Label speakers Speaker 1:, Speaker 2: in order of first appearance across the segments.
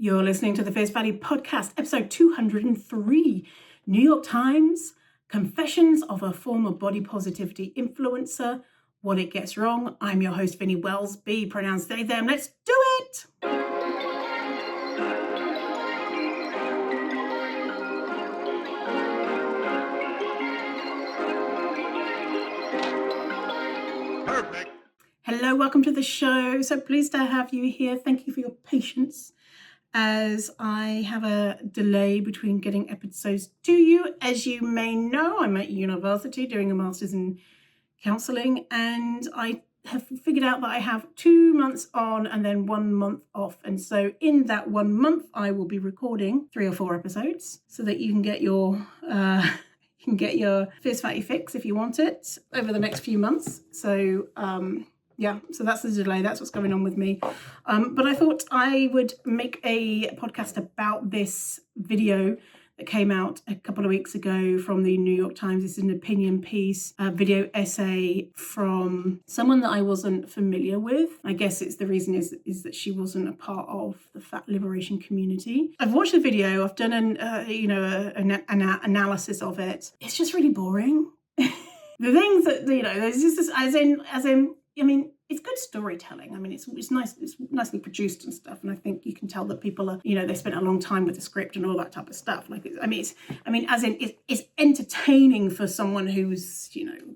Speaker 1: You're listening to the Fierce Valley Podcast, episode 203, New York Times, Confessions of a Former Body Positivity Influencer, What It Gets Wrong. I'm your host, Vinnie Wellsby, pronounced they, them. Let's do it!
Speaker 2: Perfect.
Speaker 1: Hello, welcome to the show. So pleased to have you here. Thank you for your patience as I have a delay between getting episodes to you. As you may know, I'm at university doing a master's in counselling, and I have figured out that I have 2 months on and then 1 month off. And so in that 1 month, I will be recording 3 or 4 episodes so that you can get your Fierce Fatty fix if you want it over the next few months. So yeah, so that's the delay. That's what's going on with me. But I thought I would make a podcast about this video that came out a couple of weeks ago from the New York Times. This is an opinion piece, a video essay from someone that I wasn't familiar with. I guess it's the reason is that she wasn't a part of the fat liberation community. I've watched the video. I've done an analysis of it. It's just really boring. The things that there's just this, as in. I mean, it's good storytelling. I mean, it's nice, it's nicely produced and stuff. And I think you can tell that people are, they spent a long time with the script and all that type of stuff. It's entertaining for someone who's,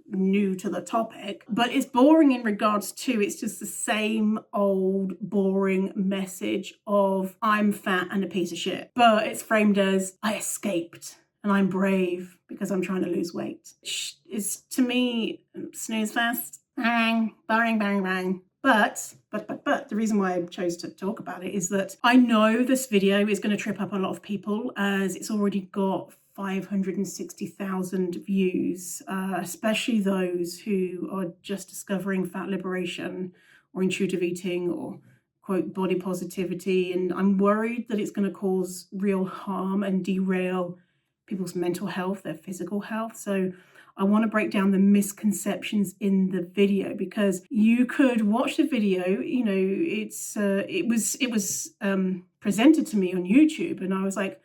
Speaker 1: new to the topic, but it's boring in regards to, it's just the same old boring message of I'm fat and a piece of shit. But it's framed as I escaped and I'm brave because I'm trying to lose weight. It's, to me, snooze fest. Bang, bang, bang, bang. But the reason why I chose to talk about it is that I know this video is going to trip up a lot of people, as it's already got 560,000 views, especially those who are just discovering fat liberation or intuitive eating or quote body positivity. And I'm worried that it's going to cause real harm and derail people's mental health, their physical health. So I want to break down the misconceptions in the video, because you could watch the video, it was presented to me on YouTube and I was like,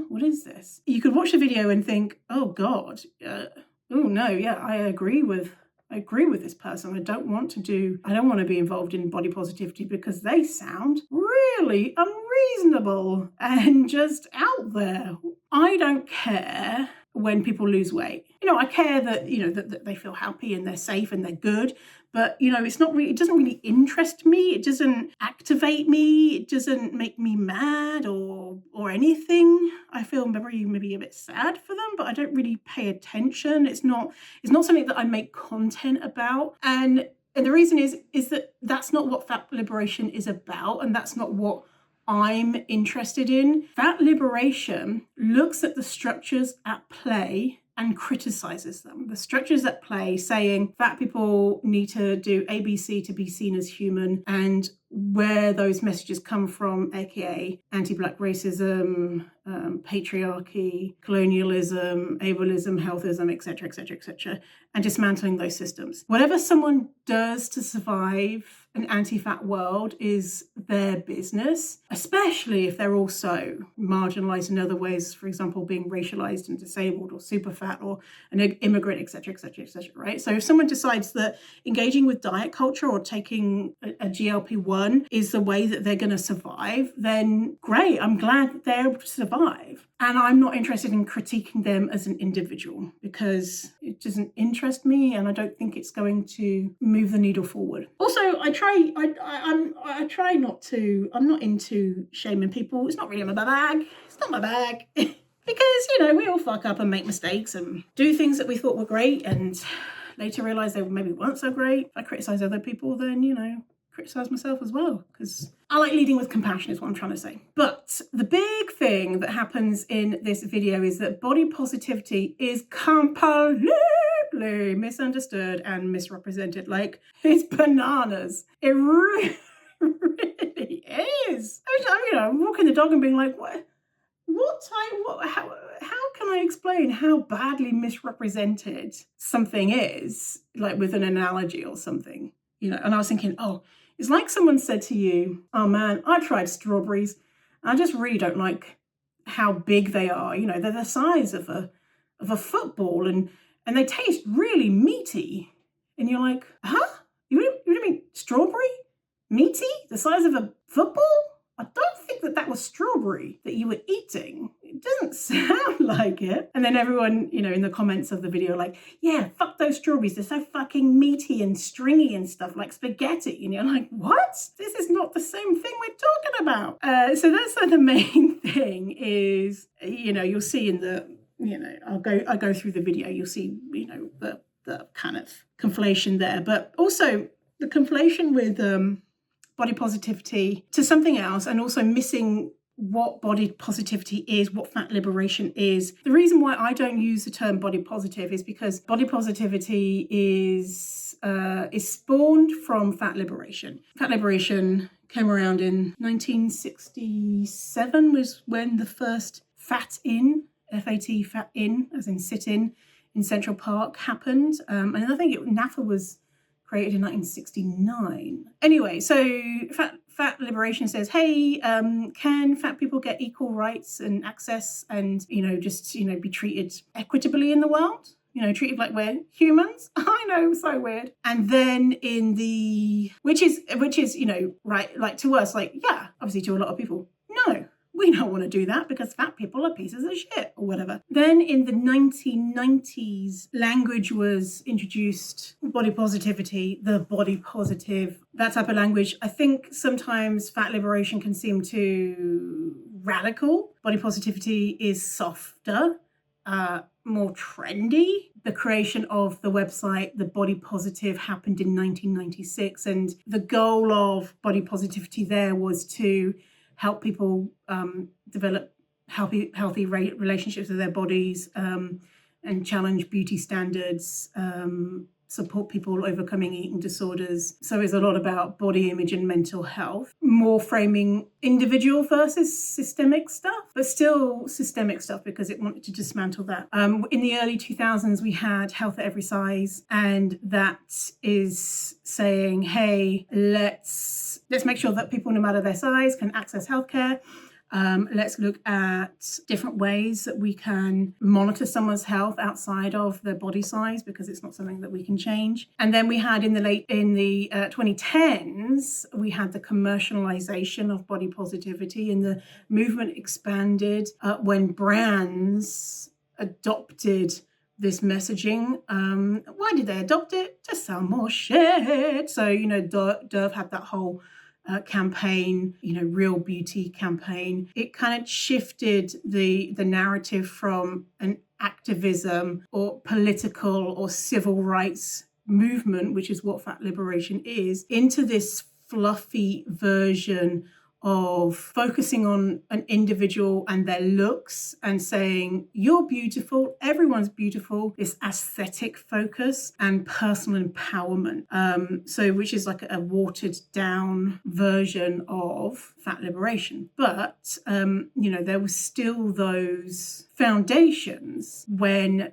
Speaker 1: what is this? You could watch the video and think, oh God, oh no, yeah, I agree with this person. I don't want to be involved in body positivity because they sound really unreasonable and just out there. I don't care when people lose weight. I care that, that they feel happy and they're safe and they're good, but, it doesn't really interest me. It doesn't activate me. It doesn't make me mad or anything. I feel maybe a bit sad for them, but I don't really pay attention. It's not something that I make content about. And the reason is that that's not what fat liberation is about. And that's not what I'm interested in. Fat liberation looks at the structures at play and criticizes them. The structures at play saying fat people need to do ABC to be seen as human, and where those messages come from, aka anti-black racism, patriarchy, colonialism, ableism, healthism, etc., etc., etc., and dismantling those systems. Whatever someone does to survive an anti-fat world is their business, especially if they're also marginalized in other ways, for example, being racialized and disabled or super fat or an immigrant, etc., etc., etc., right? So if someone decides that engaging with diet culture or taking a GLP-1 is the way that they're going to survive, then great, I'm glad that they're able to survive. And I'm not interested in critiquing them as an individual because it doesn't interest me and I don't think it's going to move the needle forward. Also, I try not to, I'm not into shaming people. It's not really my bag. It's not my bag. Because, we all fuck up and make mistakes and do things that we thought were great and later realize they maybe weren't so great. If I criticize other people, then, criticize myself as well, because I like leading with compassion is what I'm trying to say. But the big thing that happens in this video is that body positivity is completely misunderstood and misrepresented. Like, it's bananas. It really is. I'm walking the dog and being like, how can I explain how badly misrepresented something is, like with an analogy or something, and I was thinking, it's like someone said to you, oh man, I tried strawberries I just really don't like how big they are. You know, they're the size of a football, and they taste really meaty. And you're like, huh? You mean strawberry? Meaty? The size of a football? I don't think that was strawberry that you were eating. It doesn't sound like it. And then everyone, you know, in the comments of the video, like, yeah, fuck those strawberries. They're so fucking meaty and stringy and stuff, like spaghetti. And you're like, what? This is not the same thing we're talking about. So that's the main thing is, you know, you'll see in the, you know, I'll go through the video. You'll see, you know, the kind of conflation there, but also the conflation with body positivity to something else, and also missing what body positivity is, what fat liberation is. The reason why I don't use the term body positive is because body positivity is spawned from fat liberation. Fat liberation came around in 1967 was when the first fat in, F-A-T, fat in, as in sit in Central Park happened. And I think NAFA was created in 1969. Anyway, so fat liberation says, hey, can fat people get equal rights and access and, you know, just, you know, be treated equitably in the world? You know, treated like we're humans. I know, so weird. And then in the, which is, you know, right, like to us, like, yeah, obviously to a lot of people, no. We don't want to do that because fat people are pieces of shit or whatever. Then in the 1990s, language was introduced, body positivity, the body positive, that type of language. I think sometimes fat liberation can seem too radical. Body positivity is softer, more trendy. The creation of the website, The Body Positive, happened in 1996. And the goal of body positivity there was to help people develop healthy relationships with their bodies, and challenge beauty standards, support people overcoming eating disorders. So it's a lot about body image and mental health, more framing individual versus systemic stuff, but still systemic stuff because it wanted to dismantle that. In the early 2000s, we had Health at Every Size, and that is saying, hey, let's make sure that people, no matter their size, can access healthcare. Let's look at different ways that we can monitor someone's health outside of their body size, because it's not something that we can change. And then we had in the 2010s, we had the commercialization of body positivity, and the movement expanded when brands adopted this messaging. Why did they adopt it? To sell more shit. So, you know, Dove had that whole campaign, you know, Real Beauty campaign. It kind of shifted the narrative from an activism or political or civil rights movement, which is what fat liberation is, into this fluffy version of focusing on an individual and their looks and saying, you're beautiful, everyone's beautiful, this aesthetic focus and personal empowerment. So which is like a watered down version of fat liberation. But, you know, there was still those foundations when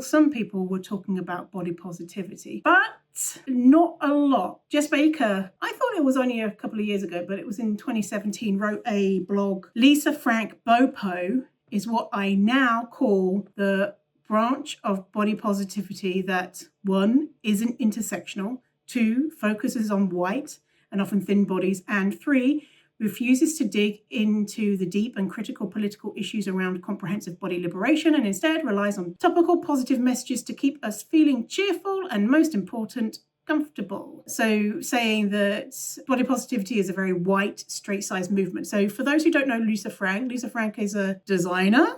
Speaker 1: some people were talking about body positivity, but not a lot. Jess Baker, I thought it was only a couple of years ago, but it was in 2017, wrote a blog. Lisa Frank Bopo is what I now call the branch of body positivity that, 1, isn't intersectional, 2, focuses on white and often thin bodies, and 3, refuses to dig into the deep and critical political issues around comprehensive body liberation, and instead relies on topical positive messages to keep us feeling cheerful and, most important, comfortable. So saying that body positivity is a very white, straight-sized movement. So for those who don't know Lisa Frank is a designer,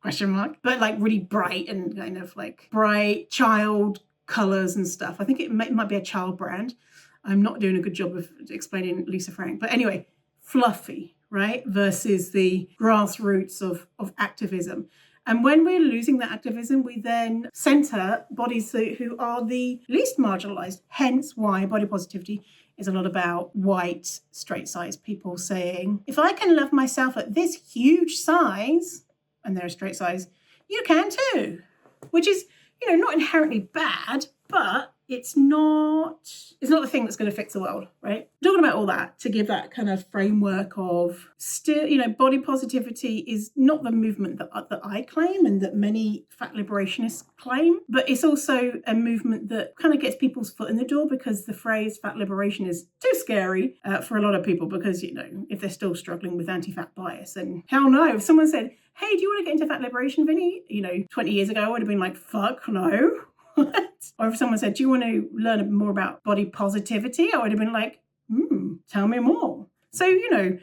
Speaker 1: question mark, but like really bright and kind of like bright child colors and stuff. I think it might be a child brand. I'm not doing a good job of explaining Lisa Frank. But anyway, fluffy, right? Versus the grassroots of activism. And when we're losing that activism, we then center bodies who are the least marginalized. Hence why body positivity is a lot about white, straight-sized people saying, if I can love myself at this huge size, and they're a straight size, you can too. Which is, you know, not inherently bad, but it's not the thing that's going to fix the world, right? I'm talking about all that to give that kind of framework of still, body positivity is not the movement that I claim and that many fat liberationists claim, but it's also a movement that kind of gets people's foot in the door, because the phrase fat liberation is too scary for a lot of people, because, if they're still struggling with anti-fat bias, and hell no, if someone said, hey, do you want to get into fat liberation, Vinny? 20 years ago, I would have been like, fuck no. What? Or if someone said, do you want to learn more about body positivity? I would have been like, tell me more. So,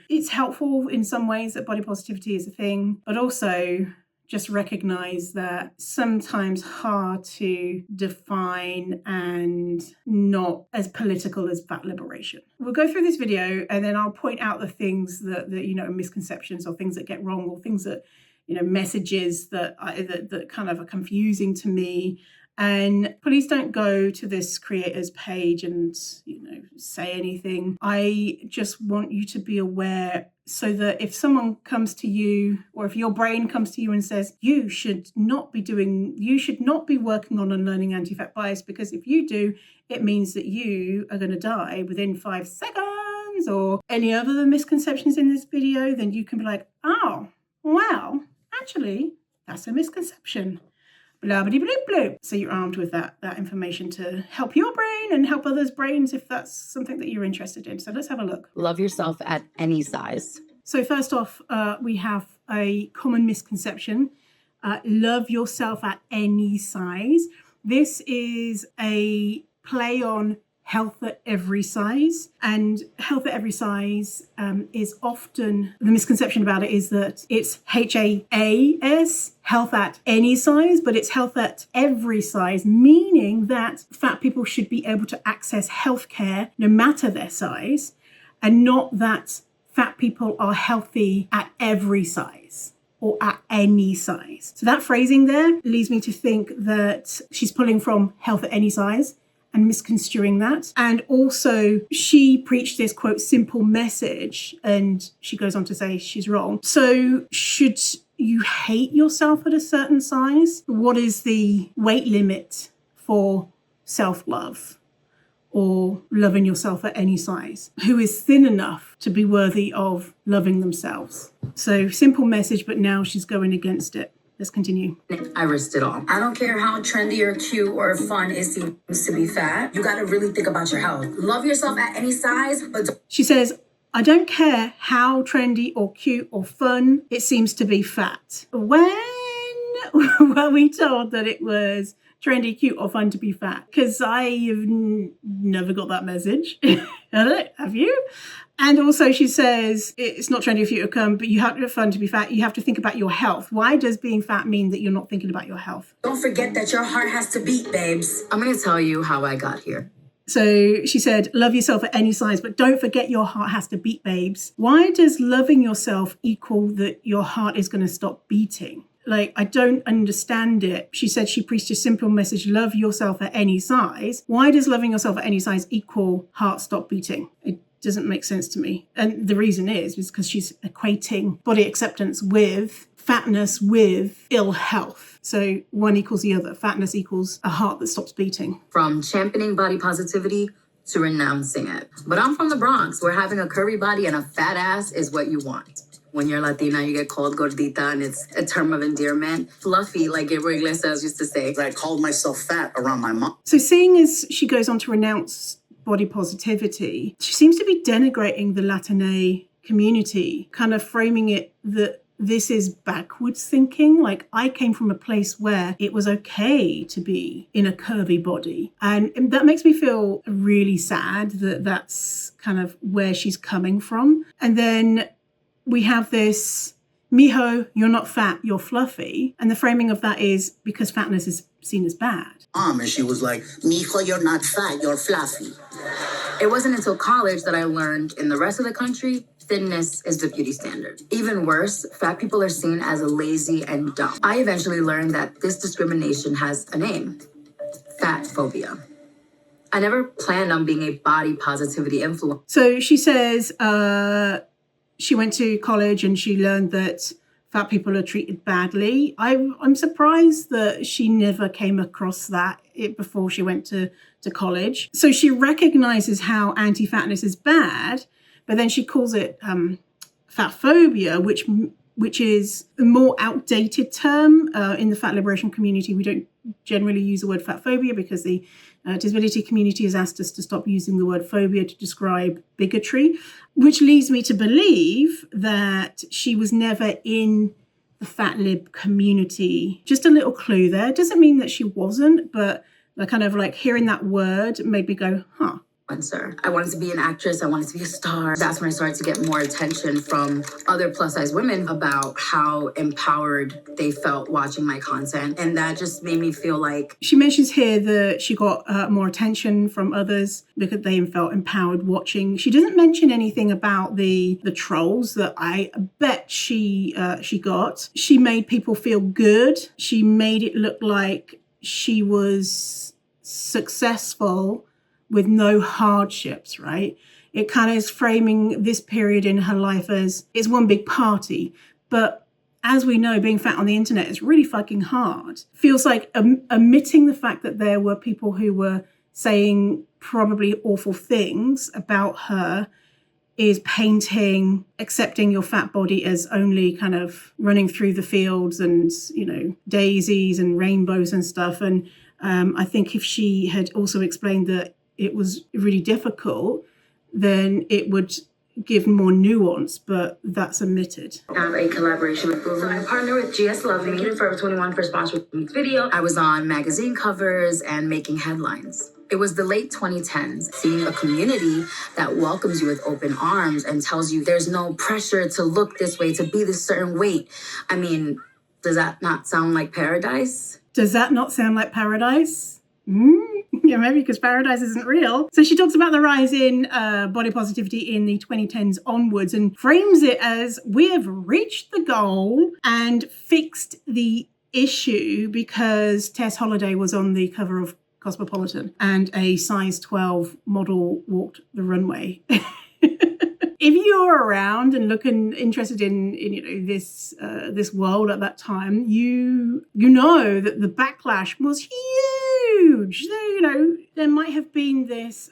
Speaker 1: it's helpful in some ways that body positivity is a thing, but also just recognize that sometimes hard to define and not as political as fat liberation. We'll go through this video and then I'll point out the things that misconceptions or things that get wrong, or things that, messages that kind of are confusing to me. And please don't go to this creator's page and, say anything. I just want you to be aware, so that if someone comes to you, or if your brain comes to you and says, you should not be working on and learning anti-fat bias, because if you do, it means that you are going to die within 5 seconds, or any other misconceptions in this video, then you can be like, oh, wow, actually, that's a misconception. Blah, blah, blah, blah. So you're armed with that information to help your brain and help others' brains if that's something that you're interested in. So let's have a look.
Speaker 2: Love yourself at any size.
Speaker 1: So first off, we have a common misconception. Love yourself at any size. This is a play on health at every size, and health at every size is often, the misconception about it is that it's HAAS, health at any size, but it's health at every size, meaning that fat people should be able to access healthcare no matter their size, and not that fat people are healthy at every size or at any size. So that phrasing there leads me to think that she's pulling from health at any size and misconstruing that. And also, she preached this, quote, simple message, and she goes on to say she's wrong. So should you hate yourself at a certain size? What is the weight limit for self-love or loving yourself at any size? Who is thin enough to be worthy of loving themselves? So simple message, but now she's going against it. Let's continue.
Speaker 3: I risked it all. I don't care how trendy or cute or fun it seems to be fat. You got to really think about your health. Love yourself at any size, but
Speaker 1: she says, I don't care how trendy or cute or fun it seems to be fat. When were we told that it was trendy, cute, or fun to be fat? Because I have never got that message. Have you? And also she says, it's not trendy or cute or fun, but you have to have fun to be fat. You have to think about your health. Why does being fat mean that you're not thinking about your health?
Speaker 3: Don't forget that your heart has to beat, babes. I'm going to tell you how I got here.
Speaker 1: So she said, love yourself at any size, but don't forget your heart has to beat, babes. Why does loving yourself equal that your heart is going to stop beating? Like, I don't understand it. She said she preached a simple message, love yourself at any size. Why does loving yourself at any size equal heart stop beating? It doesn't make sense to me. And the reason is because she's equating body acceptance with fatness with ill health. So one equals the other. Fatness equals a heart that stops beating.
Speaker 3: From championing body positivity to renouncing it. But I'm from the Bronx, where having a curvy body and a fat ass is what you want. When you're Latina, you get called gordita, and it's a term of endearment. Fluffy, like Gabriel Iglesias used to say.
Speaker 4: I called myself fat around my mom.
Speaker 1: So seeing as she goes on to renounce body positivity, she seems to be denigrating the Latina community, kind of framing it that this is backwards thinking. Like, I came from a place where it was okay to be in a curvy body. And that makes me feel really sad that that's kind of where she's coming from. And then we have this, mijo, you're not fat, you're fluffy. And the framing of that is because fatness is seen as bad.
Speaker 4: And she was like, mijo, you're not fat, you're fluffy.
Speaker 3: It wasn't until college that I learned in the rest of the country, thinness is the beauty standard. Even worse, fat people are seen as lazy and dumb. I eventually learned that this discrimination has a name, fat phobia. I never planned on being a body positivity influencer.
Speaker 1: So she says, she went to college and she learned that fat people are treated badly. I'm surprised that she never came across that before she went to college. So she recognizes how anti-fatness is bad, but then she calls it fat phobia, which is a more outdated term. In the fat liberation community, we don't generally use the word fat phobia because the disability community has asked us to stop using the word phobia to describe bigotry, which leads me to believe that she was never in the fat lib community. Just a little clue there. Doesn't mean that she wasn't, but kind of like hearing that word made me go, huh.
Speaker 3: I wanted to be an actress. I wanted to be a star. That's when I started to get more attention from other plus size women about how empowered they felt watching my content. And that just made me feel like...
Speaker 1: She mentions here that she got more attention from others because they felt empowered watching. She doesn't mention anything about the trolls that I bet she got. She made people feel good. She made it look like she was successful with no hardships, right? It kind of is framing this period in her life as it's one big party. But as we know, being fat on the internet is really fucking hard. Feels like omitting the fact that there were people who were saying probably awful things about her is painting accepting your fat body as only kind of running through the fields and, daisies and rainbows and stuff. And I think if she had also explained that it was really difficult, then it would give more nuance, but that's omitted.
Speaker 3: I have a collaboration with Google. I partner with GS Love Me and Forever 21 for sponsoring this video. I was on magazine covers and making headlines. It was the late 2010s, seeing a community that welcomes you with open arms and tells you there's no pressure to look this way, to be this certain weight. I mean, does that not sound like paradise?
Speaker 1: Does that not sound like paradise? Yeah, maybe because paradise isn't real. So she talks about the rise in body positivity in the 2010s onwards and frames it as we have reached the goal and fixed the issue because Tess Holliday was on the cover of Cosmopolitan and a size 12 model walked the runway. If you're around and interested in this world at that time, you know that the backlash was huge. There might have been this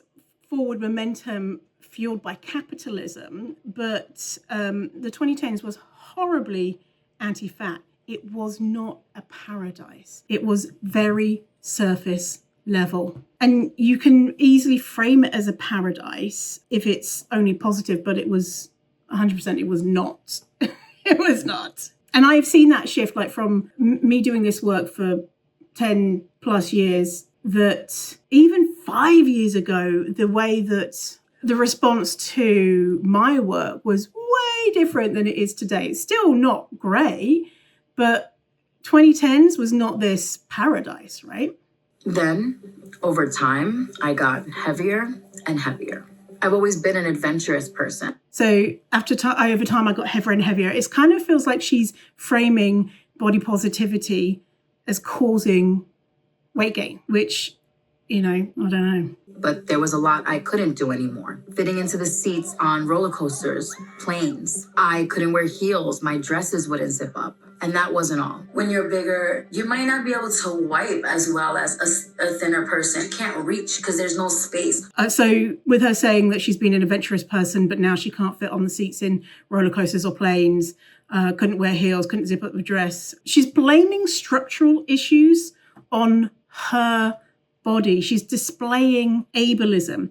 Speaker 1: forward momentum fueled by capitalism, but the 2010s was horribly anti-fat. It was not a paradise. It was very surface level. And you can easily frame it as a paradise if it's only positive, but it was 100%, it was not. It was not. And I've seen that shift, like from me doing this work for 10 plus years, that even 5 years ago, the way that the response to my work was way different than it is today. It's still not great, but 2010s was not this paradise, right?
Speaker 3: Then, over time, I got heavier and heavier. I've always been an adventurous person.
Speaker 1: So over time, I got heavier and heavier. It kind of feels like she's framing body positivity as causing weight gain, which, I don't know.
Speaker 3: But there was a lot I couldn't do anymore. Fitting into the seats on roller coasters, planes. I couldn't wear heels. My dresses wouldn't zip up. And that wasn't all. When you're bigger, you might not be able to wipe as well as a thinner person. You can't reach because there's no space.
Speaker 1: So with her saying that she's been an adventurous person, but now she can't fit on the seats in roller coasters or planes, couldn't wear heels, couldn't zip up the dress. She's blaming structural issues on her body. She's displaying ableism.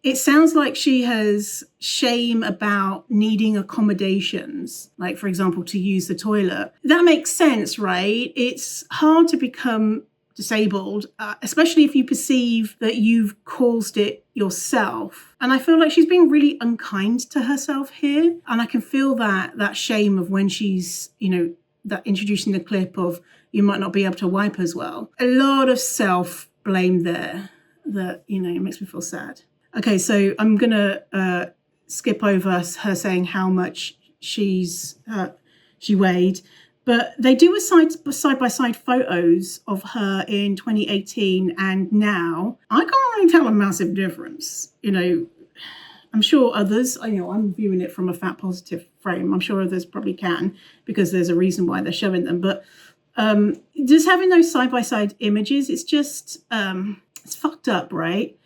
Speaker 1: It sounds like she has shame about needing accommodations, like, for example, to use the toilet. That makes sense, right? It's hard to become disabled, especially if you perceive that you've caused it yourself. And I feel like she's being really unkind to herself here. And I can feel that shame of when she's, that introducing the clip of you might not be able to wipe as well. A lot of self-blame there that, it makes me feel sad. Okay, so I'm going to skip over her saying how much she weighed. But they do a side-by-side photos of her in 2018 and now. I can't really tell a massive difference. I'm sure others, I'm viewing it from a fat positive frame. I'm sure others probably can, because there's a reason why they're showing them. But just having those side-by-side images, it's just, it's fucked up, right?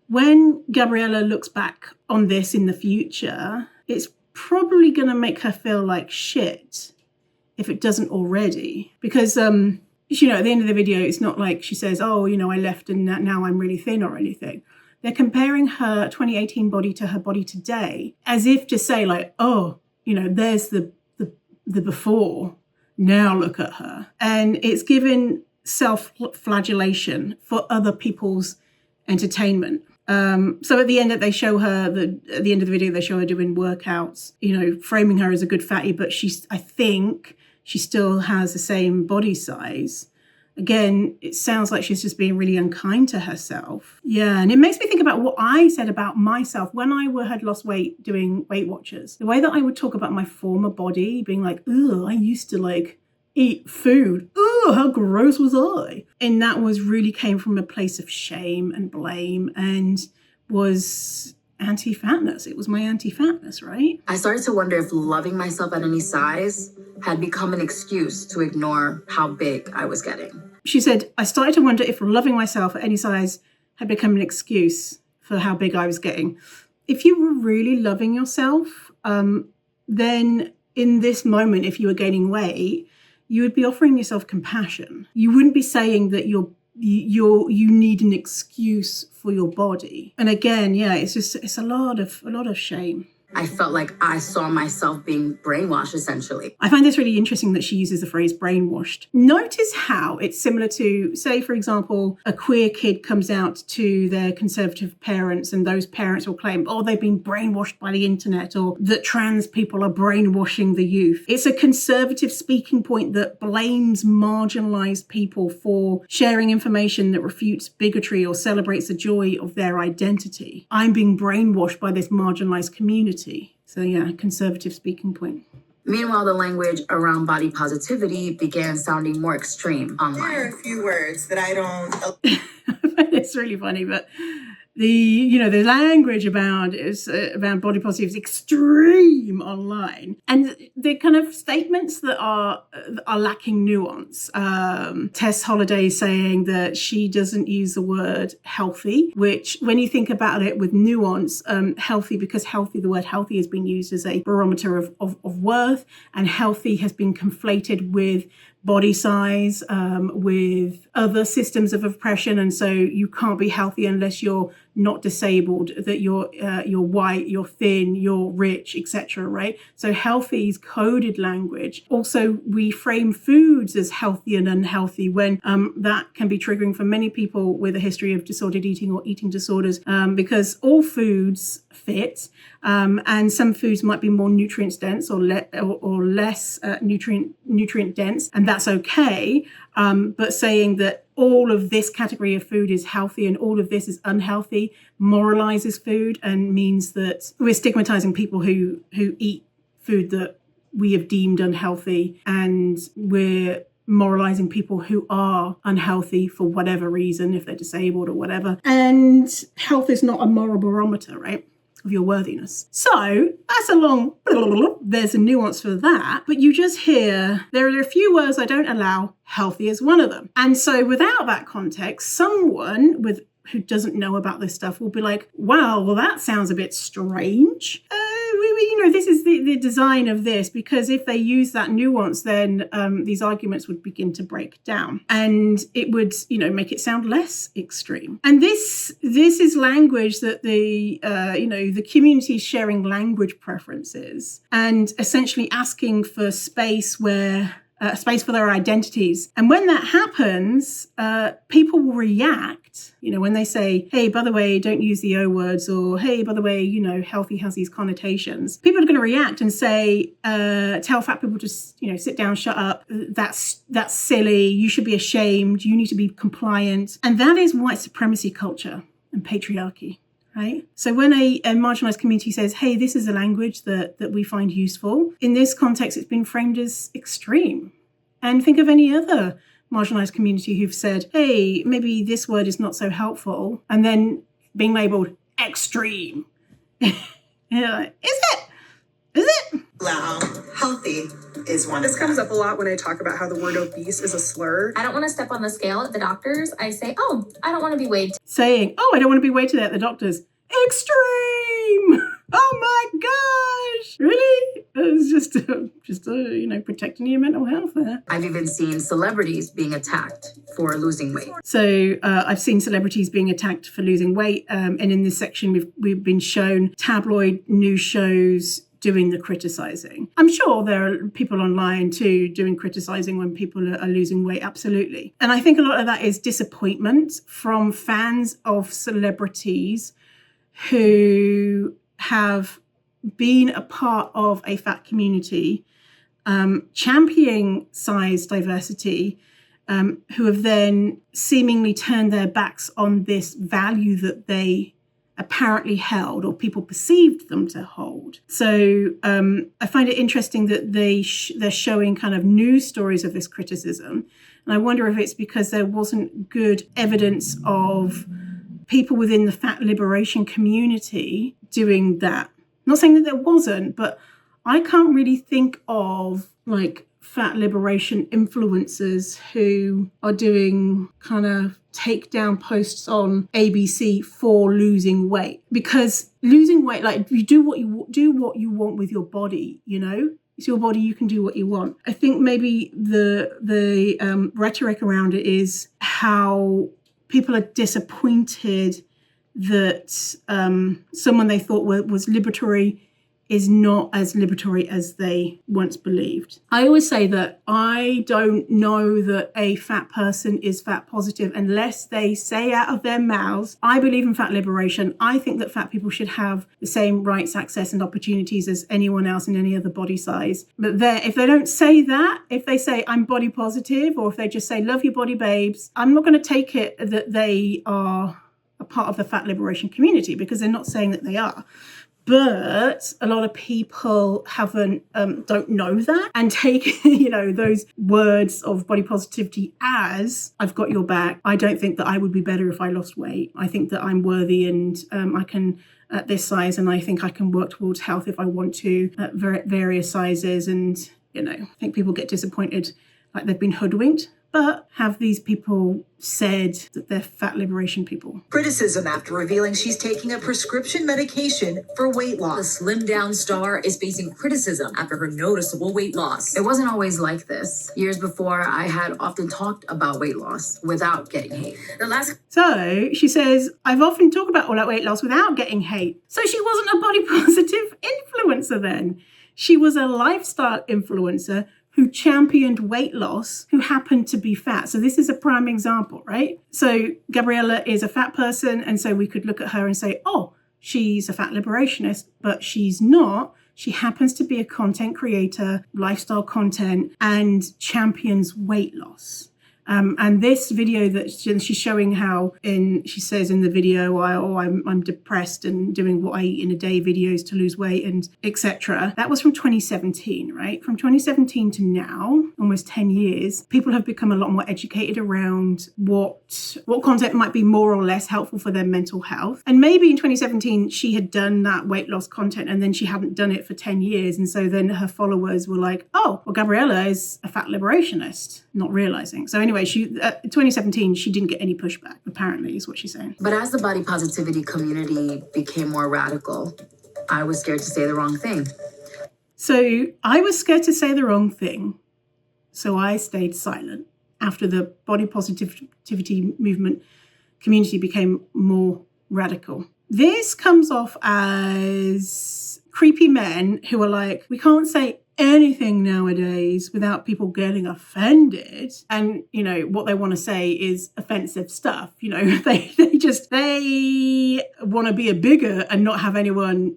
Speaker 1: When Gabriella looks back on this in the future, it's probably going to make her feel like shit if it doesn't already. Because, at the end of the video, it's not like she says, oh, I left and now I'm really thin or anything. They're comparing her 2018 body to her body today, as if to say like, oh, there's the before, now look at her. And it's given self-flagellation for other people's entertainment. So at the end, they show her at the end of the video, they show her doing workouts, framing her as a good fatty, but I think she still has the same body size. Again, it sounds like she's just being really unkind to herself. Yeah, and it makes me think about what I said about myself when I had lost weight doing Weight Watchers. The way that I would talk about my former body, being like, ugh, I used to eat food. Ugh, how gross was I? And that really came from a place of shame and blame, and was anti-fatness. It was my anti-fatness, right?
Speaker 3: I started to wonder if loving myself at any size had become an excuse to ignore how big I was getting.
Speaker 1: She said, I started to wonder if loving myself at any size had become an excuse for how big I was getting. If you were really loving yourself, then in this moment, if you were gaining weight, you would be offering yourself compassion. You wouldn't be saying that you need an excuse for your body. And again, yeah, it's a lot of shame.
Speaker 3: I felt like I saw myself being brainwashed, essentially.
Speaker 1: I find this really interesting that she uses the phrase brainwashed. Notice how it's similar to, say, for example, a queer kid comes out to their conservative parents and those parents will claim, oh, they've been brainwashed by the internet, or that trans people are brainwashing the youth. It's a conservative speaking point that blames marginalized people for sharing information that refutes bigotry or celebrates the joy of their identity. I'm being brainwashed by this marginalized community. So yeah, conservative speaking point.
Speaker 3: Meanwhile, the language around body positivity began sounding more extreme online.
Speaker 5: There are a few words that I don't...
Speaker 1: It's really funny, but the language about body positivity is extreme online, and the kind of statements that are lacking nuance. Tess Holliday saying that she doesn't use the word healthy, which when you think about it with nuance, healthy, because the word healthy has been used as a barometer of worth, and healthy has been conflated with body size, with other systems of oppression, and so you can't be healthy unless you're not disabled, that you're white, you're thin, you're rich, etc. Right? So healthy is coded language. Also, we frame foods as healthy and unhealthy when that can be triggering for many people with a history of disordered eating or eating disorders, because all foods fit, and some foods might be more nutrient dense or less nutrient dense, and that's okay. But saying that all of this category of food is healthy and all of this is unhealthy moralizes food and means that we're stigmatizing people who eat food that we have deemed unhealthy, and we're moralizing people who are unhealthy for whatever reason, if they're disabled or whatever. And health is not a moral barometer, right, of your worthiness. So that's a long there's a nuance for that, but you just hear there are a few words I don't allow, healthy is one of them. And so without that context, someone who doesn't know about this stuff will be like, wow, well, that sounds a bit strange. This is the design of this, because if they use that nuance, then these arguments would begin to break down, and it would, make it sound less extreme. And this is language that the community is sharing language preferences and essentially asking for space for their identities. And when that happens, people will react, when they say, hey, by the way, don't use the O words, or hey, by the way, healthy has these connotations. People are going to react and say, tell fat people to, sit down, shut up. That's silly. You should be ashamed. You need to be compliant. And that is white supremacy culture and patriarchy. Right? So when a marginalized community says, hey, this is a language that we find useful, in this context, it's been framed as extreme. And think of any other marginalized community who've said, hey, maybe this word is not so helpful, and then being labeled extreme. Like, is it? Is it?
Speaker 5: Healthy is one.
Speaker 6: This comes up a lot when I talk about how the word obese is a slur.
Speaker 7: I don't want to step on the scale at the doctor's. I say, oh, I don't want to be weighed.
Speaker 1: Saying, oh, I don't want to be weighed today at the doctor's. Extreme! Oh my gosh! Really? It's just protecting your mental health there.
Speaker 3: I've even seen celebrities being attacked for losing weight.
Speaker 1: So I've seen celebrities being attacked for losing weight, and in this section we've been shown tabloid news shows doing the criticizing. I'm sure there are people online too doing criticizing when people are losing weight, absolutely. And I think a lot of that is disappointment from fans of celebrities who have been a part of a fat community, championing size diversity, who have then seemingly turned their backs on this value that they apparently held or people perceived them to hold. So I find it interesting that they're showing kind of news stories of this criticism. And I wonder if it's because there wasn't good evidence of people within the fat liberation community doing that. Not saying that there wasn't, but I can't really think of like fat liberation influencers who are doing kind of takedown posts on ABC for losing weight. Because losing weight, like you do what you want with your body, you know? It's your body, you can do what you want. I think maybe the rhetoric around it is how people are disappointed that someone they thought was liberatory is not as liberatory as they once believed. I always say that I don't know that a fat person is fat positive unless they say out of their mouths, I believe in fat liberation. I think that fat people should have the same rights, access and opportunities as anyone else in any other body size. But if they don't say that, if they say I'm body positive, or if they just say love your body babes, I'm not going to take it that they are a part of the fat liberation community, because they're not saying that they are. But a lot of people don't know that and take, those words of body positivity as I've got your back. I don't think that I would be better if I lost weight. I think that I'm worthy and I can at this size, and I think I can work towards health if I want to at various sizes. And, I think people get disappointed, like they've been hoodwinked. But have these people said that they're fat liberation people?
Speaker 8: Criticism after revealing she's taking a prescription medication for weight loss.
Speaker 9: The slim down star is facing criticism after her noticeable weight loss.
Speaker 3: It wasn't always like this. Years before, I had often talked about weight loss without getting hate.
Speaker 1: So she says, I've often talked about all that weight loss without getting hate. So she wasn't a body positive influencer then. She was a lifestyle influencer who championed weight loss, who happened to be fat. So this is a prime example, right? So Gabriella is a fat person, and so we could look at her and say, oh, she's a fat liberationist, but she's not. She happens to be a content creator, lifestyle content, and champions weight loss. And this video that she's showing how she says in the video, I'm depressed and doing what I eat in a day videos to lose weight and etc. That was from 2017, right? From 2017 to now, almost 10 years, people have become a lot more educated around what content might be more or less helpful for their mental health. And maybe in 2017, she had done that weight loss content and then she hadn't done it for 10 years. And so then her followers were like, oh, well, Gabriella is a fat liberationist, not realizing. So anyway, in 2017, she didn't get any pushback, apparently, is what she's saying.
Speaker 3: But as the body positivity community became more radical, I was scared to say the wrong thing.
Speaker 1: So I was scared to say the wrong thing, so I stayed silent after the body positivity movement community became more radical. This comes off as creepy men who are like, we can't say anything nowadays without people getting offended, and what they want to say is offensive stuff. They want to be a bigot and not have anyone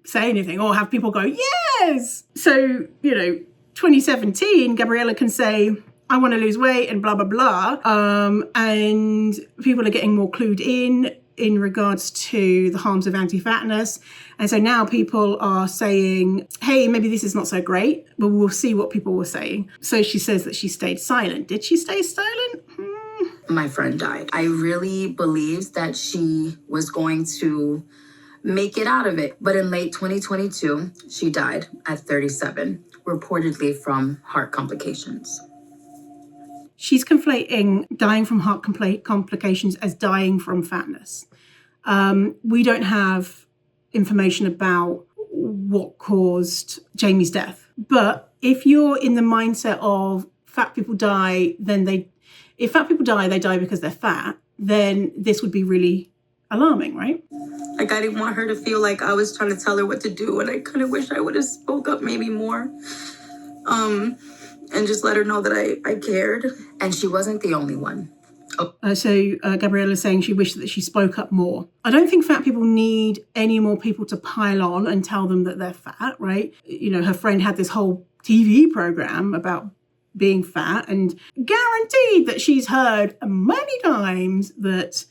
Speaker 1: say anything, or have people go yes. So 2017, Gabriella can say I want to lose weight and blah blah blah, and people are getting more clued in regards to the harms of anti-fatness. And so now people are saying, hey, maybe this is not so great, but we'll see what people were saying. So she says that she stayed silent. Did she stay silent?
Speaker 3: My friend died. I really believed that she was going to make it out of it. But in late 2022, she died at 37, reportedly from heart complications.
Speaker 1: She's conflating dying from heart complications as dying from fatness. We don't have information about what caused Jamie's death. But if you're in the mindset of fat people die, if fat people die, they die because they're fat, then this would be really alarming, right?
Speaker 10: Like, I didn't want her to feel like I was trying to tell her what to do, and I kind of wish I would have spoke up maybe more. And just let her know that I cared.
Speaker 3: And she wasn't the only one.
Speaker 1: So Gabriella is saying she wished that she spoke up more. I don't think fat people need any more people to pile on and tell them that they're fat, right? You know, her friend had this whole TV program about being fat, and guaranteed that she's heard many times that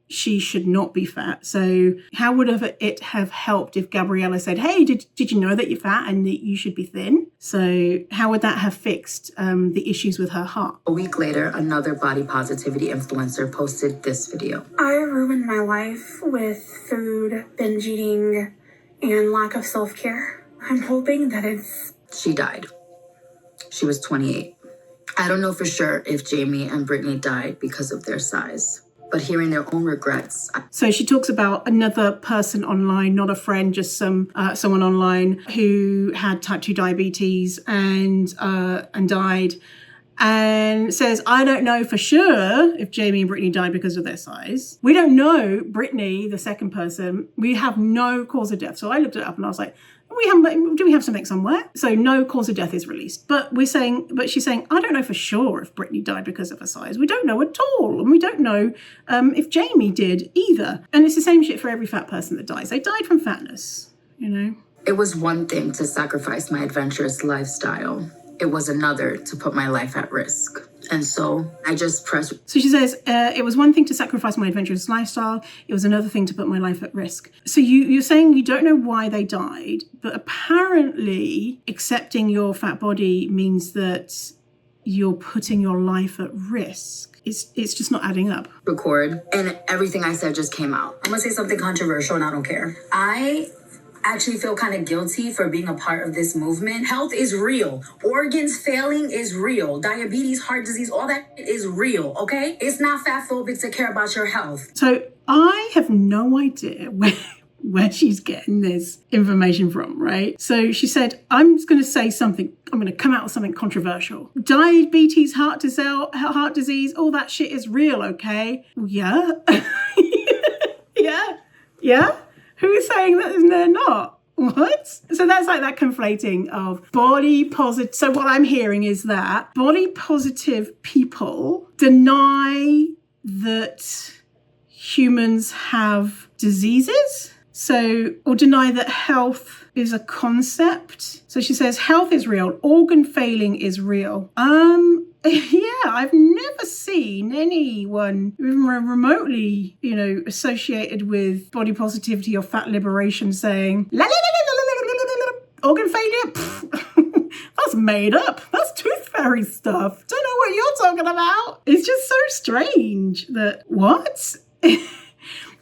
Speaker 1: she should not be fat. So how would it have helped if Gabriella said, hey, did you know that you're fat and that you should be thin? So how would that have fixed the issues with her heart?
Speaker 3: A week later, another body positivity influencer posted this video.
Speaker 11: I ruined my life with food, binge eating, and lack of self-care. I'm hoping that it's...
Speaker 3: She died. She was 28. I don't know for sure if Jamie and Brittany died because of their size, but hearing their own regrets.
Speaker 1: So she talks about another person online, not a friend, just someone online who had type 2 diabetes and died, and says, I don't know for sure if Jamie and Brittany died because of their size. We don't know Brittany, the second person. We have no cause of death. So I looked it up and I was like, do we have something somewhere? So no cause of death is released. But she's saying, I don't know for sure if Brittany died because of her size. We don't know at all. And we don't know if Jamie did either. And it's the same shit for every fat person that dies. They died from fatness, you know?
Speaker 3: It was one thing to sacrifice my adventurous lifestyle. It was another to put my life at risk. And so I just pressed.
Speaker 1: So she says, it was one thing to sacrifice my adventurous lifestyle. It was another thing to put my life at risk. So you're saying you don't know why they died, but apparently accepting your fat body means that you're putting your life at risk. It's just not adding up.
Speaker 3: Record, and everything I said just came out.
Speaker 12: I'm gonna say something controversial and I don't care. I actually feel kind of guilty for being a part of this movement. Health is real. Organs failing is real. Diabetes, heart disease, all that is real, okay? It's not fat phobic to care about your health.
Speaker 1: So I have no idea where she's getting this information from, right? So she said, I'm just going to say something. I'm going to come out with something controversial. Diabetes, heart disease, all that shit is real, okay? Well, yeah. Yeah? Who's saying that they're not? What? So that's like that conflating of body positive. So what I'm hearing is that body positive people deny that humans have diseases. So, or deny that health is a concept. So she says, health is real. Organ failing is real. Yeah, I've never seen anyone even remotely, associated with body positivity or fat liberation saying, organ failure? That's made up. That's tooth fairy stuff. Don't know what you're talking about. It's just so strange that, what? I'm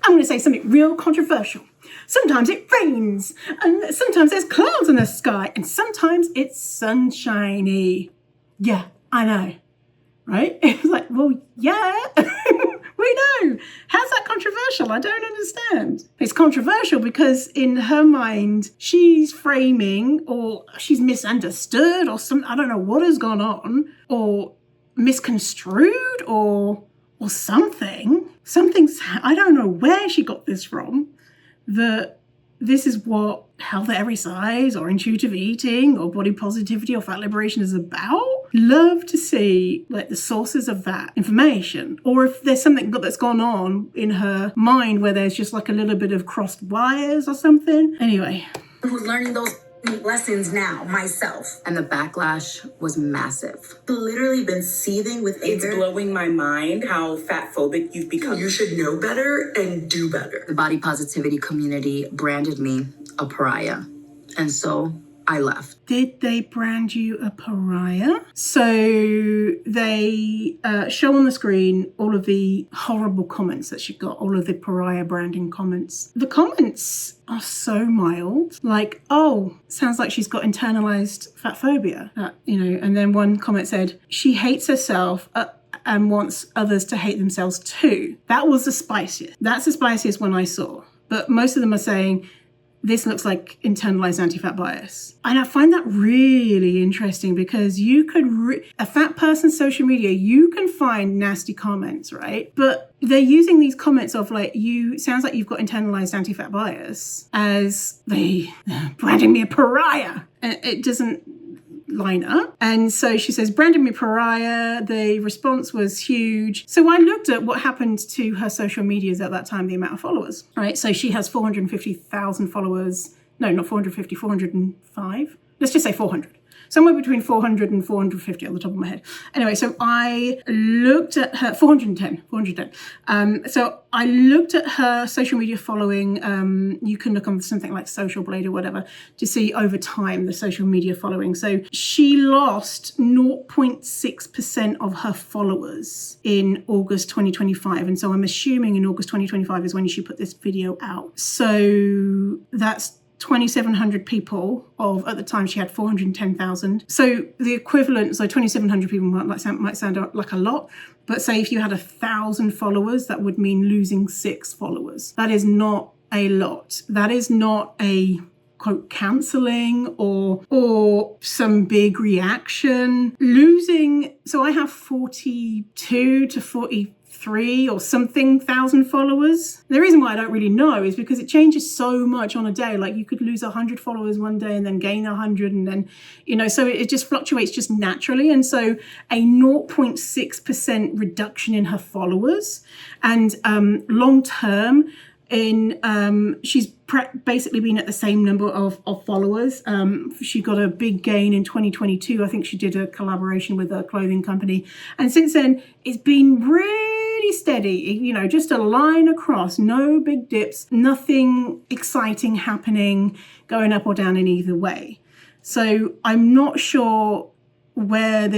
Speaker 1: going to say something real controversial. Sometimes it rains, and sometimes there's clouds in the sky, and sometimes it's sunshiny. Yeah, I know, right? It was like, well, yeah, we know. How's that controversial? I don't understand. It's controversial because in her mind, she's framing, or she's misunderstood, or I don't know what has gone on, or misconstrued, or something. I don't know where she got this from, that this is what health at every size or intuitive eating or body positivity or fat liberation is about. Love to see the sources of that information, or if there's something that's gone on in her mind where there's just a little bit of crossed wires or something. Anyway.
Speaker 12: Who's learning those lessons now, myself.
Speaker 3: And the backlash was massive.
Speaker 10: I've literally been seething with anger.
Speaker 5: It's blowing my mind how fat phobic you've become.
Speaker 10: You should know better and do better.
Speaker 3: The body positivity community branded me a pariah. And so I left.
Speaker 1: Did they brand you a pariah? So they show on the screen all of the horrible comments that she got, all of the pariah branding comments. The comments are so mild, like, oh, sounds like she's got internalized fat phobia, and then one comment said, she hates herself and wants others to hate themselves too. That was the spiciest. That's the spiciest one I saw. But most of them are saying, this looks like internalized anti-fat bias. And I find that really interesting because you could, a fat person's social media, you can find nasty comments, right? But they're using these comments of like, sounds like you've got internalized anti-fat bias as they branding me a pariah. And it doesn't line up. And so she says, branded me pariah. The response was huge. So I looked at what happened to her social medias at that time, the amount of followers, right? So she has 450,000 followers. No, not 450, 405. Let's just say 400. Somewhere between 400 and 450 on the top of my head. Anyway, so I looked at her, 410. So I looked at her social media following. You can look on something like Social Blade or whatever to see over time the social media following. So she lost 0.6% of her followers in August 2025. And so I'm assuming in August 2025 is when she put this video out. So that's 2,700 people at the time she had 410,000. So the equivalent, so 2,700 people might sound like a lot, but say if you had 1,000 followers, that would mean losing 6 followers. That is not a lot. That is not a quote cancelling or some big reaction. So I have 42 to 43 or something thousand followers. The reason why I don't really know is because it changes so much on a day. Like you could lose 100 followers one day and then gain 100 and then, so it just fluctuates just naturally. And so a 0.6% reduction in her followers and long term she's basically been at the same number of followers. She got a big gain in 2022. I think she did a collaboration with a clothing company. And since then, it's been really steady, just a line across, no big dips, nothing exciting happening, going up or down in either way. So I'm not sure where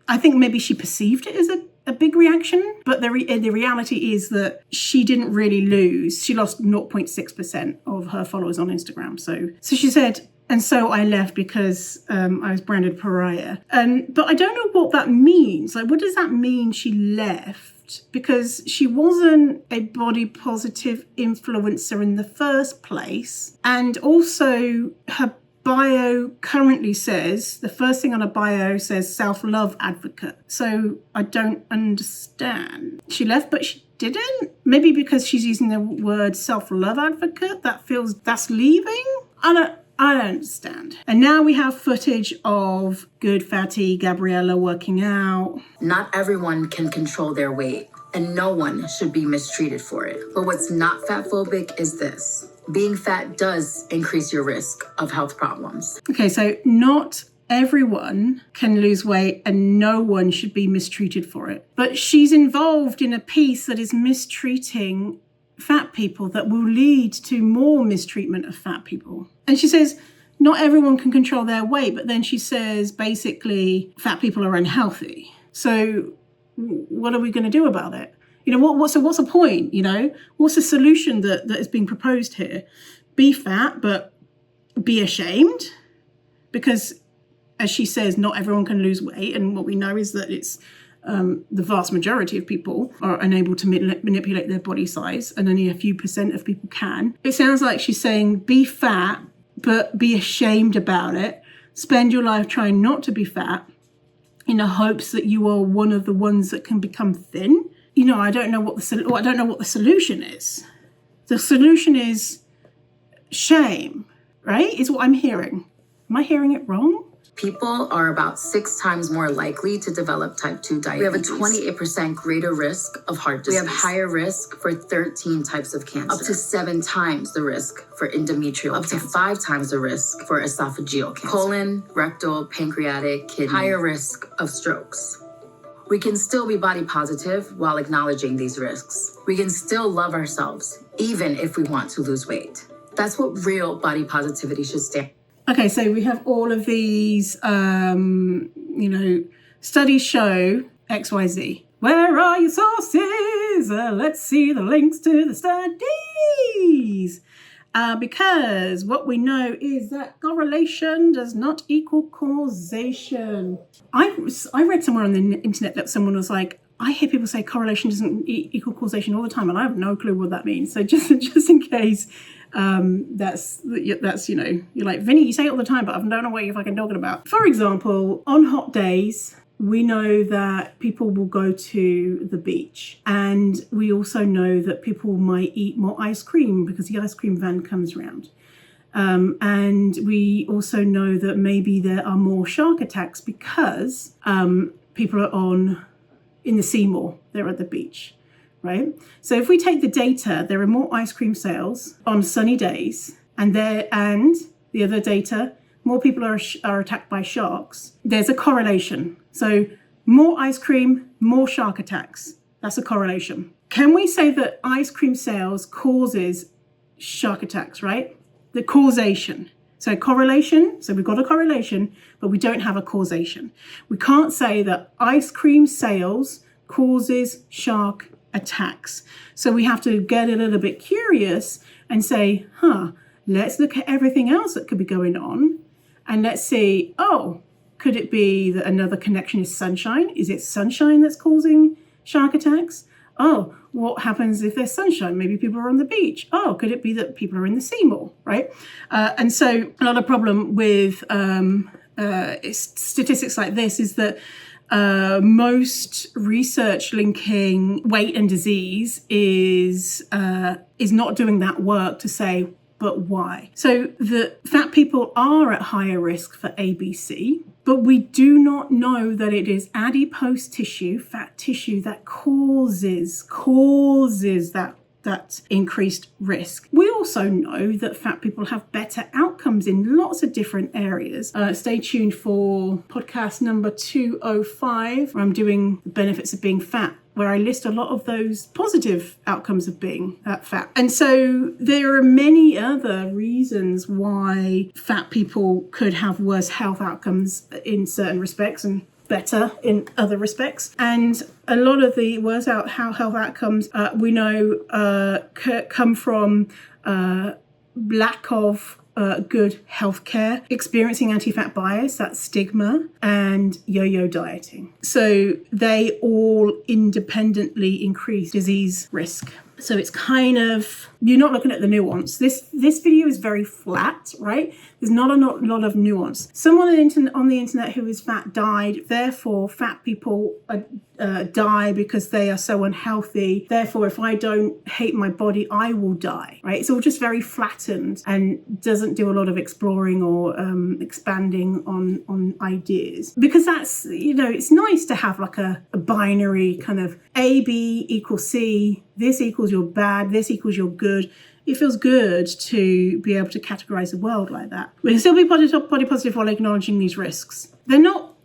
Speaker 1: I think maybe she perceived it as a big reaction, but the reality is that she didn't really lose. She lost 0.6% of her followers on Instagram. So she said, and so I left because I was branded pariah. But I don't know what that means. Like, what does that mean she left? Because she wasn't a body positive influencer in the first place. And also her bio currently says, the first thing on a bio says self-love advocate. So I don't understand. She left, but she didn't? Maybe because she's using the word self-love advocate, that's leaving? I don't understand. And now we have footage of good fatty Gabriella working out.
Speaker 3: Not everyone can control their weight, and no one should be mistreated for it. But what's not fat phobic is this. Being fat does increase your risk of health problems.
Speaker 1: Okay, so not everyone can lose weight and no one should be mistreated for it. But she's involved in a piece that is mistreating fat people that will lead to more mistreatment of fat people. And she says, not everyone can control their weight, but then she says, basically, fat people are unhealthy. So what are we going to do about it? What's the point? What's the solution that is being proposed here? Be fat, but be ashamed? Because, as she says, not everyone can lose weight. And what we know is that it's the vast majority of people are unable to manipulate their body size, and only a few % of people can. It sounds like she's saying, be fat, but be ashamed about it. Spend your life trying not to be fat in the hopes that you are one of the ones that can become thin. I don't know what the solution is. The solution is shame, right? Is what I'm hearing. Am I hearing it wrong?
Speaker 3: People are about 6 times more likely to develop type 2 diabetes. We have a 28% greater risk of heart disease. We have higher risk for 13 types of cancer. Up to 7 times the risk for endometrial cancer. Up to 5 times the risk for esophageal cancer. Colon, rectal, pancreatic, kidney. Higher risk of strokes. We can still be body positive while acknowledging these risks. We can still love ourselves, even if we want to lose weight. That's what real body positivity should stand.
Speaker 1: Okay, so we have all of these, studies show XYZ. Where are your sources? Let's see the links to the studies. Because what we know is that correlation does not equal causation. I read somewhere on the internet that someone was like, I hear people say correlation doesn't equal causation all the time, and I have no clue what that means. So just in case, that's you're like, Vinny, you say it all the time, but I don't know what you're fucking talking about. For example, on hot days, we know that people will go to the beach, and we also know that people might eat more ice cream because the ice cream van comes around. And we also know that maybe there are more shark attacks because people are in the sea more. They're at the beach, right? So if we take the data, there are more ice cream sales on sunny days, and the other data, more people are attacked by sharks. There's a correlation. So more ice cream, more shark attacks. That's a correlation. Can we say that ice cream sales causes shark attacks, right? The causation. So correlation, so we've got a correlation, but we don't have a causation. We can't say that ice cream sales causes shark attacks. So we have to get a little bit curious and say, let's look at everything else that could be going on. And let's see, could it be that another connection is sunshine? Is it sunshine that's causing shark attacks? Oh, what happens if there's sunshine? Maybe people are on the beach. Oh, could it be that people are in the sea more, right? And so another problem with statistics like this is that most research linking weight and disease is not doing that work to say, but why? So the fat people are at higher risk for ABC, but we do not know that it is adipose tissue, fat tissue, that causes that increased risk. We also know that fat people have better outcomes in lots of different areas. Stay tuned for podcast number 205, where I'm doing the benefits of being fat, where I list a lot of those positive outcomes of being fat. And so there are many other reasons why fat people could have worse health outcomes in certain respects and better in other respects. And a lot of the worse health outcomes we know come from lack of good healthcare, experiencing anti-fat bias, that stigma, and yo-yo dieting. So they all independently increase disease risk. So it's kind of, you're not looking at the nuance. This video is very flat, right? There's not a lot of nuance. Someone on the internet who is fat died, therefore fat people die because they are so unhealthy. Therefore, if I don't hate my body, I will die, right? It's all just very flattened and doesn't do a lot of exploring or expanding on ideas. Because that's, it's nice to have like a binary kind of A, B equals C, this equals your bad, this equals your good. It feels good to be able to categorize the world like that. We can still be body positive while acknowledging these risks. They're not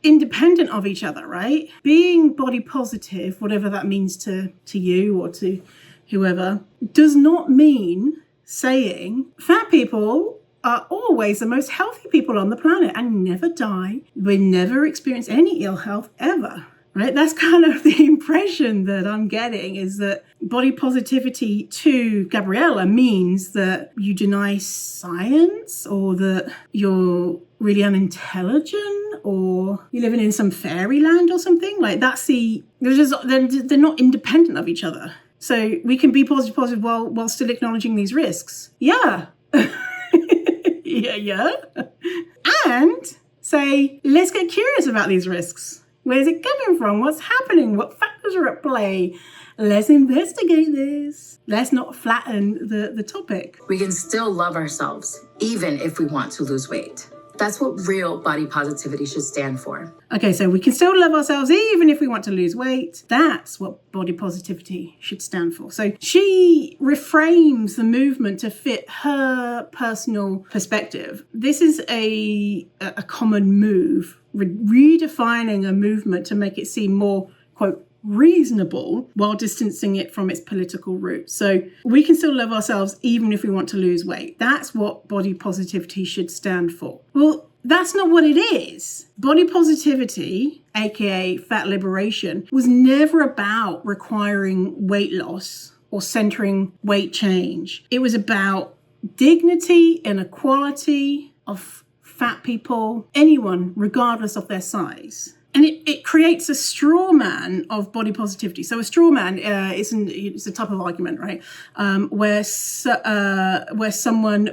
Speaker 1: independent of each other, right? Being body positive, whatever that means to you or to whoever, does not mean saying fat people are always the most healthy people on the planet and never die. We never experience any ill health ever. Right? That's kind of the impression that I'm getting, is that body positivity to Gabriella means that you deny science, or that you're really unintelligent, or you're living in some fairyland or something. Like they're not independent of each other. So we can be positive while still acknowledging these risks. Yeah. yeah. And say, let's get curious about these risks. Where's it coming from? What's happening? What factors are at play? Let's investigate this. Let's not flatten the topic.
Speaker 3: We can still love ourselves, even if we want to lose weight. That's what real body positivity should stand for.
Speaker 1: Okay, so we can still love ourselves even if we want to lose weight. That's what body positivity should stand for. So she reframes the movement to fit her personal perspective. This is a common move, redefining a movement to make it seem more, quote, reasonable while distancing it from its political roots. So we can still love ourselves even if we want to lose weight. That's what body positivity should stand for. Well, that's not what it is. Body positivity, aka fat liberation, was never about requiring weight loss or centering weight change. It was about dignity and equality of fat people, anyone, regardless of their size. And it creates a straw man of body positivity. So a straw man it's a type of argument, right? Where someone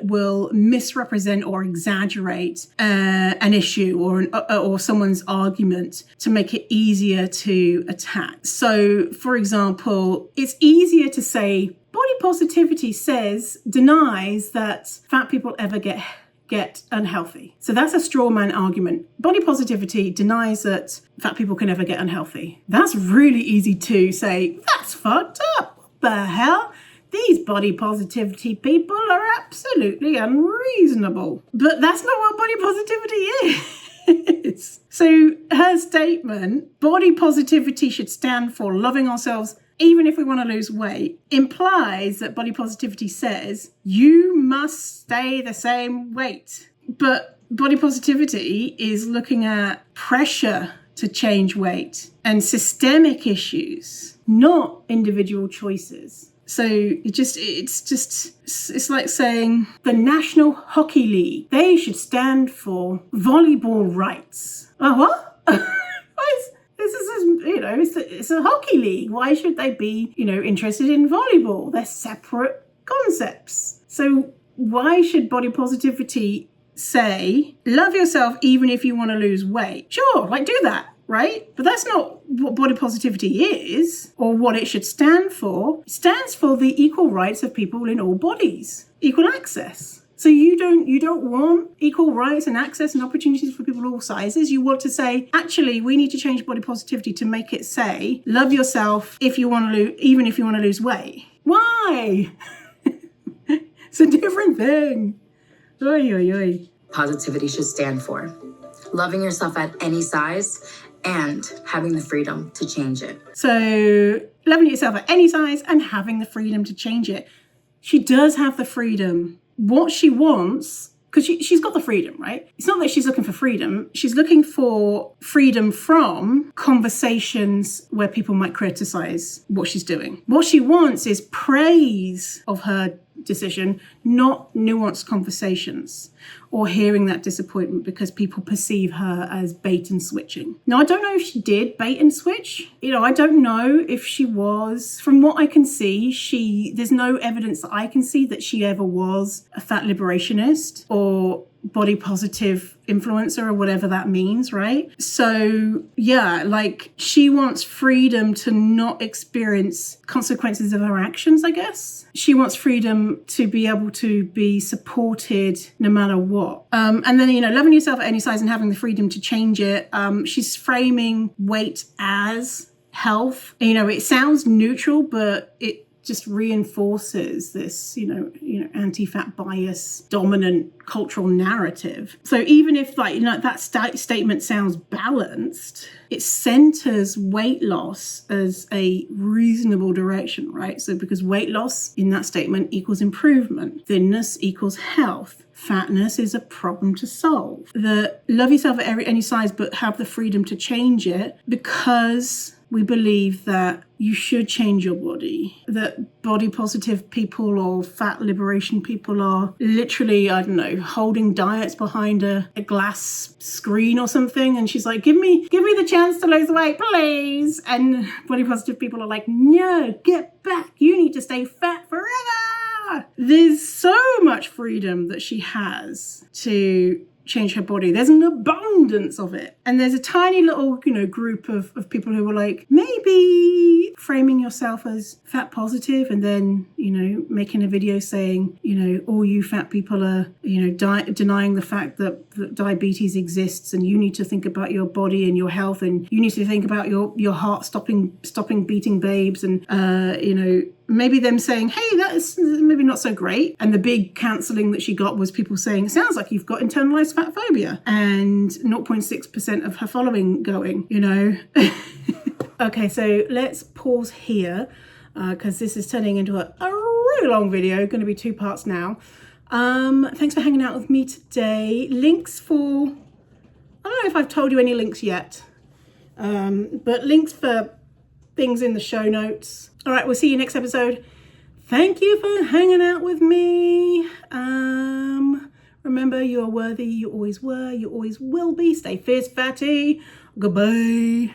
Speaker 1: will misrepresent or exaggerate an issue or someone's argument to make it easier to attack. So, for example, it's easier to say body positivity denies that fat people ever get unhealthy. So that's a straw man argument. Body positivity denies that fat people can ever get unhealthy. That's really easy to say, that's fucked up. What the hell? These body positivity people are absolutely unreasonable. But that's not what body positivity is. So her statement, body positivity should stand for loving ourselves even if we want to lose weight, implies that body positivity says you must stay the same weight. But body positivity is looking at pressure to change weight and systemic issues, not individual choices. So it's like saying the National Hockey League, they should stand for volleyball rights. Oh, what? It's a hockey league. Why should they be, interested in volleyball? They're separate concepts. So why should body positivity say, love yourself even if you want to lose weight? Sure, do that, right? But that's not what body positivity is or what it should stand for. It stands for the equal rights of people in all bodies, equal access. So you don't want equal rights and access and opportunities for people of all sizes. You want to say, actually, we need to change body positivity to make it say, love yourself even if you want to lose weight. Why? It's a different thing. Oy, oy, oy.
Speaker 3: Positivity should stand for loving yourself at any size and having the freedom to change it.
Speaker 1: So loving yourself at any size and having the freedom to change it. She does have the freedom. What she wants, because she's got the freedom, right? It's not that she's looking for freedom. She's looking for freedom from conversations where people might criticize what she's doing. What she wants is praise of her decision, not nuanced conversations or hearing that disappointment because people perceive her as bait and switching. Now, I don't know if she did bait and switch. I don't know if she was. From what I can see, there's no evidence that I can see that she ever was a fat liberationist or body positive influencer or whatever that means, right? So yeah, she wants freedom to not experience consequences of her actions, I guess. She wants freedom to be able to be supported no matter what. And then, loving yourself at any size and having the freedom to change it. She's framing weight as health. It sounds neutral, but it just reinforces this, anti-fat bias dominant cultural narrative. So even if that statement sounds balanced, it centers weight loss as a reasonable direction, right? So because weight loss in that statement equals improvement, thinness equals health. Fatness is a problem to solve. Love yourself at any size, but have the freedom to change it because we believe that you should change your body, that body positive people or fat liberation people are literally, holding diets behind a glass screen or something. And she's like, give me the chance to lose weight, please. And body positive people are like, no, get back. You need to stay fat forever. There's so much freedom that she has to change her body. There's an abundance of it. And there's a tiny little, group of people who are like, maybe framing yourself as fat positive and then, making a video saying, all you fat people are, denying the fact that diabetes exists and you need to think about your body and your health and you need to think about your heart stopping beating babes and, maybe them saying, hey, that is maybe not so great. And the big cancelling that she got was people saying, it sounds like you've got internalized fat phobia. And 0.6% of her following going, Okay, so let's pause here because this is turning into a really long video, going to be 2 parts now. Thanks for hanging out with me today. Links for, I don't know if I've told you any links yet, but links for things in the show notes. All right, we'll see you next episode. Thank you for hanging out with me. Remember, you are worthy, you always were, you always will be. Stay fierce, fatty. Goodbye.